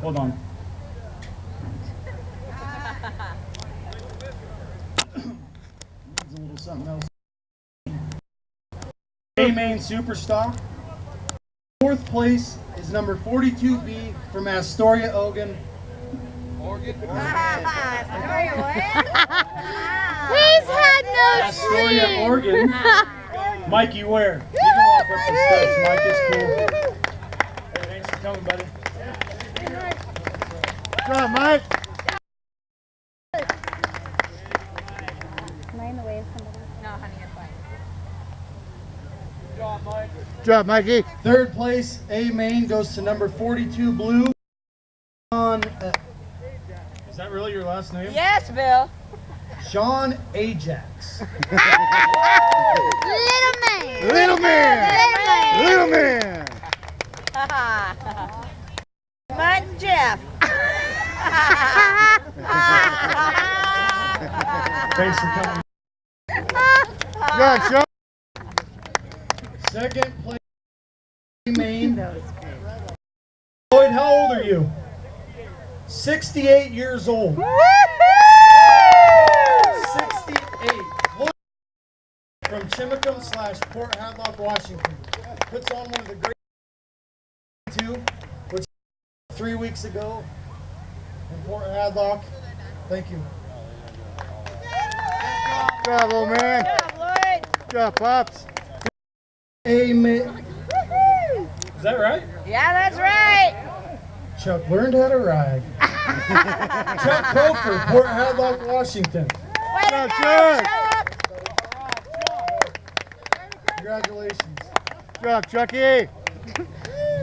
Hold on. Needs a little something else. A-Main Superstock. Fourth place is number 42B from Astoria, Oregon. Astoria, what? He's had no Astoria, sleep. Oregon. Mikey Ware. You can walk up the steps, Mike. It's cool. Hey, thanks for coming, buddy. Good job, Mike. Am I in the way of somebody? No, honey, you're fine. Good job, Mikey. Third place, A-Main, goes to number 42 Blue. Is that really your last name? Yes, Bill. Sean Ajax. Little man. Little man. Little man. Mud and Jeff. Thanks for coming. Good job, Sean. Second place, A-Main. Lloyd, how old are you? 68 years old. 68. Lloyd from Chimacum / Port Hadlock, Washington. Puts on one of the great two, which 3 weeks ago in Port Hadlock. Thank you. Good job, little man. Good job, Lloyd. Good job, Pops. Amen. Is that right? Yeah, that's right. Chuck learned how to ride. Chuck Cofer, Port Hadlock, Washington. Way to Good go, job, Chuck. Congratulations. Good job, Chucky.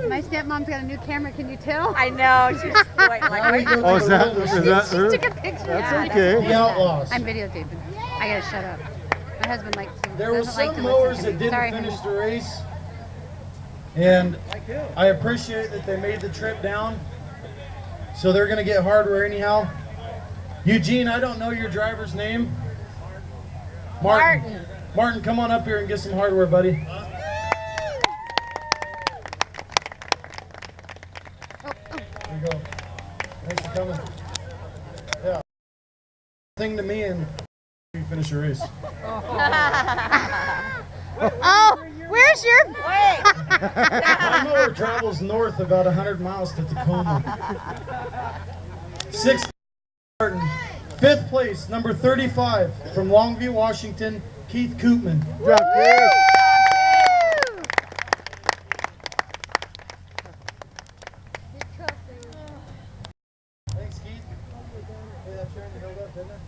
My stepmom's got a new camera, can you tell? I know. She's wait, Now we like, go to Oh, is the that wilderness. She took a picture. That's Yeah. okay. The Outlaws. I'm videotaping. I gotta shut up. My husband likes to. There were doesn't like some to mowers listen to that me. didn't Sorry, finish honey. the race, and I appreciate that they made the trip down. So they're going to get hardware anyhow. Eugene, I don't know your driver's name. Martin. Martin, come on up here and get some hardware, buddy. There you go. Thanks for coming. Yeah. Thing to me and you finish your race. Oh, where's your? wait. My mower travels north about 100 miles to Tacoma. Sixth, Martin. Fifth place, number 35, from Longview, Washington, Keith Koopman. Good job, Keith. Thanks, Keith. Hey, that turn held up, didn't it?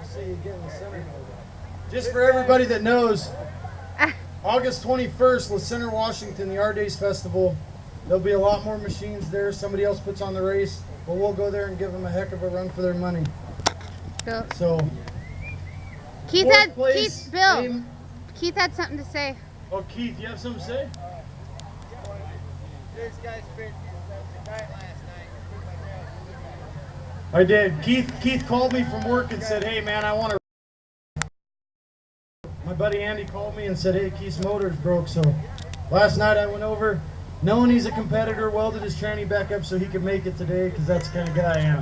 See you again in the center. Just for everybody that knows, August 21st, La Center, Washington, the Art Days Festival. There'll be a lot more machines there. Somebody else puts on the race, but we'll go there and give them a heck of a run for their money. Bill. So, Keith fourth had place, Bill. aim- Keith had something to say. Oh, Keith, you have something to say? This guy spent the night last night. I did. Keith called me from work and said, "Hey, man, I want to." My buddy Andy called me and said, "Hey, Keith's motor's broke." So last night I went over, knowing he's a competitor, welded his tranny back up so he could make it today, because that's the kind of guy I am.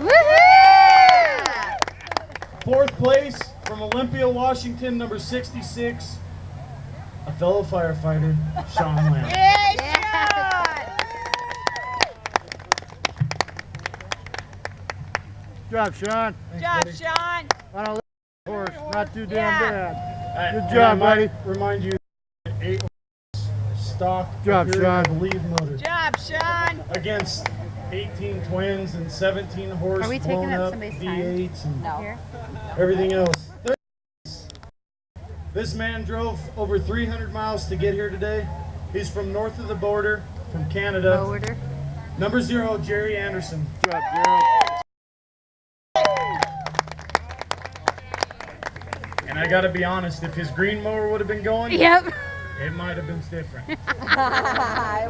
Woohoo! Fourth place from Olympia, Washington, number 66, a fellow firefighter, Sean Lamb. Yay, Yeah. Good job, Sean. Good job, Sean. On a little horse, not too damn Yeah. bad. Good Good job, buddy. Remind you, 8 stock, Good job, Imperial, I Sean. believe, motor. Good job, Sean. Against 18 twins and 17 horse Are we taking blown up up somebody's V8s and Here. everything else. Third place. This man drove over 300 miles to get here today. He's from north of the border, from Canada. Order. Number 0, Jerry Anderson. Good job, Gerald. And I gotta be honest, if his green mower would have been going, Yep. it might have been different. It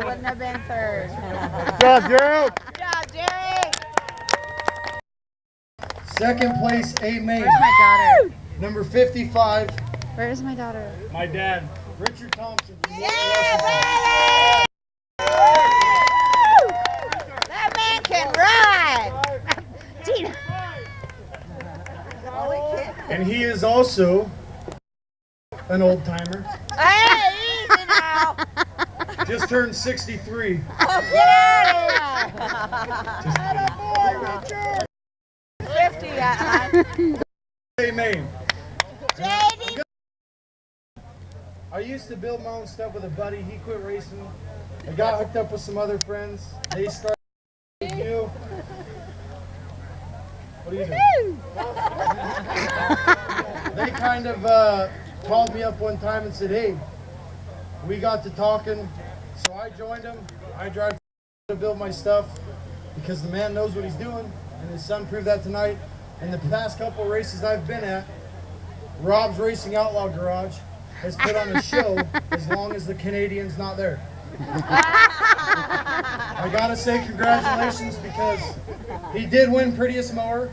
wouldn't have been third. Good job, Gerald. Good job, Jerry. Second place, A-Main. Where's my daughter? Number 55, Where's my daughter? my dad, Richard Thompson. From Yeah, baby! also an old timer. Hey, easy now. Just turned 63. Oh, get out of here. 50 yet, huh? Hey, Maine. JD. I used to build my own stuff with a buddy. He quit racing. I got hooked up with some other friends. They started you. What are you doing? They kind of called me up one time and said, hey, we got to talking. So I joined them. I drive to build my stuff because the man knows what he's doing. And his son proved that tonight. In the past couple of races I've been at, Rob's Racing Outlaw Garage has put on a show as long as the Canadian's not there. I gotta say congratulations because he did win prettiest mower.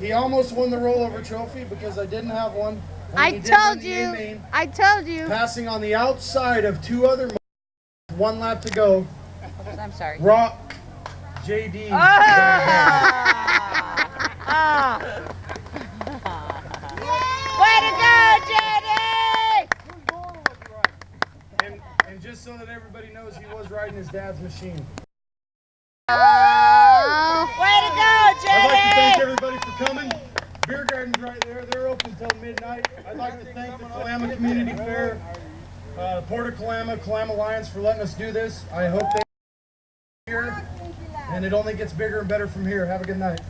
He almost won the rollover trophy because I didn't have one. And I he did told win the you. A-main, I told you. passing on the outside of two other mowers, 1 lap to go. I'm sorry. Rock JD. Way to go, JD. And just so that everybody knows, he was riding his dad's machine. Oh. Way to go, I'd like to thank JD. everybody for coming. Beer garden's right there. They're open till midnight. I'd like to thank the Kalama Community Fair, Port of Kalama, Kalama Lions for letting us do this. I hope they here, and it only gets bigger and better from here. Have a good night.